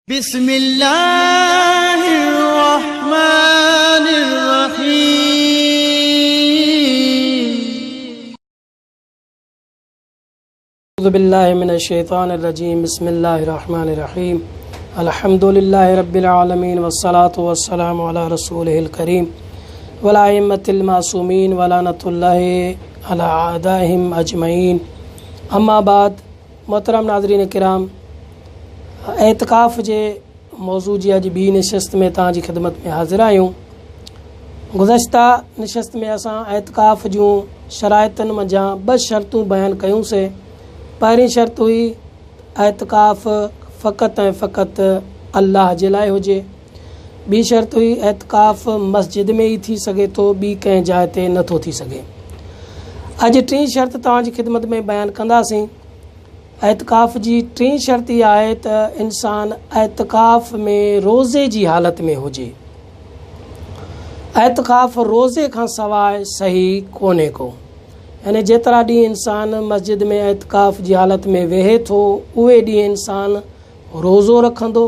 बिस्मिल्लाहिर्रहमानिर्रहीम। अऊज़ुबिल्लाहि मिनश्शैतानिर्रजीम। बिस्मिल्लाहिर्रहमानिर्रहीम। अल्हम्दुलिल्लाहि रब्बिल आलमीन वस्सलातु वस्सलामु अला रसूलिहिल करीम वला अइम्मतिल मासूमीन वलानतुल्लाहि अला आदाहिम अजमईन। अम्मा बाद, मोहतरम नाज़रीन किराम, एतिकाफ़ जे मौज़ू जी अॼु ॿी नशिस्त में तव्हांजी ख़िदमत में हाज़िर आहियूं। गुज़श्ता नशिस्त में असां एतिकाफ़ जूं शराइतनि मंझां ॿ शर्तूं बयानु कयूंसीं। पहिरीं शर्त हुई एतिकाफ़ फ़क़ति ऐं फ़क़ति अल्लाह जे लाइ हुजे। ॿी शर्त हुई एतिकाफ़ मस्जिद में ई थी सघे थो, ॿी कंहिं जाइ ते नथो थी सघे। अॼु टीं शर्त तव्हांजी ख़िदमत में बयानु कंदासीं। एतिकाफ़ जी टीं शर्त इहा आहे त इंसान एतिकाफ़ में रोज़े जी हालत में हुजे। एतिकाफ़ रोज़े खां सवाइ सही कोन्हे को, यानी जेतिरा ॾींहं इंसान मस्जिद में एतिकाफ़ जी हालत में वेहे थो उहे ॾींहं इंसान रोज़ो रखंदो।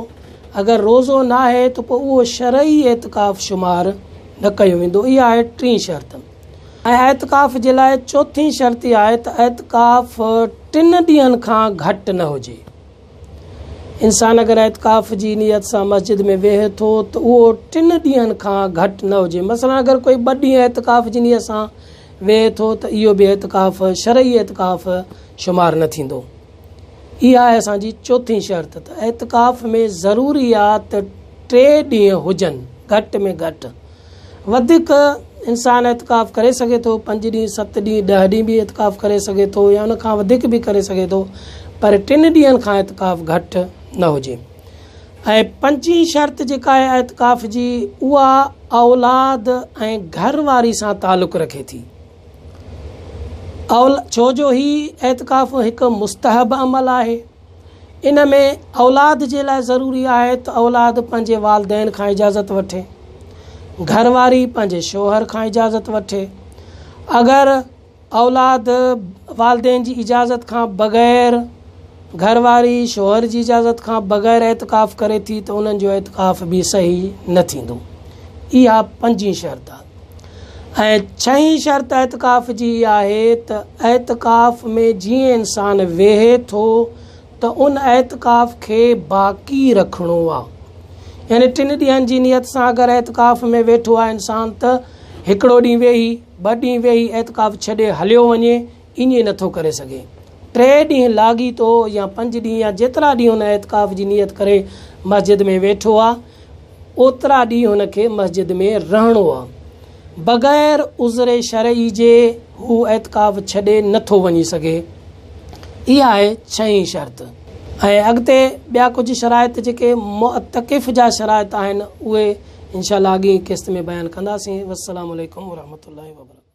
अगरि रोज़ो न आहे त पोइ उहो शरई एतिकाफ़ शुमार न कयो वेंदो। इहा आहे टीं शर्त। ऐं एतिकाफ़ जे लाइ चौथीं शर्त इहा आहे त एतिकाफ़ 3 ॾींहंनि खां घटि न हुजे। इंसान अगरि एतिकाफ़ जी नियत सां मस्जिद में वेहे थो त उहो 3 ॾींहंनि खां घटि न हुजे। मसइलन अगरि कोई 2 ॾींहं एतिकाफ़ जी नियत सां वेहे थो त इहो बि एतिकाफ़ शरई एतिकाफ़ शुमार न थींदो। इहा आहे असांजी चौथीं शर्त त एतिकाफ़ में ज़रूरी आहे त 3 ॾींहं हुजनि घटि में घटि। वधीक इंसान एतिकाफ़ करे सघे थो, 5 ॾींहं 7 ॾींहं 10 ॾींहं बि एतिकाफ़ करे सघे थो या उन खां वधीक बि करे सघे थो, पर 3 ॾींहंनि खां एतिकाफ़ घटि न हुजे। ऐं 5वीं शर्त जेका आहे एतिकाफ़ जी, उहा औलाद ऐं घरवारी सां तालुक़ु रखे थी। छो जो ही एतिकाफ़ हिकु मुस्तहब अमल आहे। इन में औलाद जे लाइ ज़रूरी आहे त औलाद पंहिंजे वालिदैन खां इजाज़त वठे, घरवारी पंहिंजे शौहर खां इजाज़त वठे। अगरि औलाद वालिदैन जी इजाज़त खां बग़ैर, घरवारी शौहर जी इजाज़त खां बग़ैर एतिकाफ़ करे थी त उन्हनि जो एतिकाफ़ बि सही न थींदो। इहा 5वीं शर्त आहे। ऐं 6वीं शर्त एतिकाफ़ जी आहे त एतिकाफ़ में जीअं इंसान वेहे थो त उन एतिकाफ़ खे बाक़ी रखिणो आहे। यानी 3 ॾींहंनि जी नियत सां अगरि एतिकाफ़ में वेठो आहे इंसान त हिकिड़ो ॾींहुं वेही 2 ॾींहं वेही एतिकाफ़ छॾे हलियो वञे, ईअं नथो करे सघे। 3 ॾींहं लाॻीतो या 5 ॾींहं या जेतिरा ॾींहं हुन एतिकाफ़ जी नियत करे मस्जिद में वेठो आहे ओतिरा ॾींहं हुनखे मस्जिद में रहणो आहे। बग़ैर उज़्र शरई जे हू एतिकाफ़ छॾे नथो वञी सघे। इहा आहे 6वीं शर्त। ऐं अॻिते ॿिया कुझु शराइत जेके मुअतकिफ़ जा शराइत आहिनि उहे इंशाअल्लाह अॻी क़िस्त में बयानु कंदासीं। वस्सलामु अलैकुम वरहमतुल्लाहि वबरकातुहू।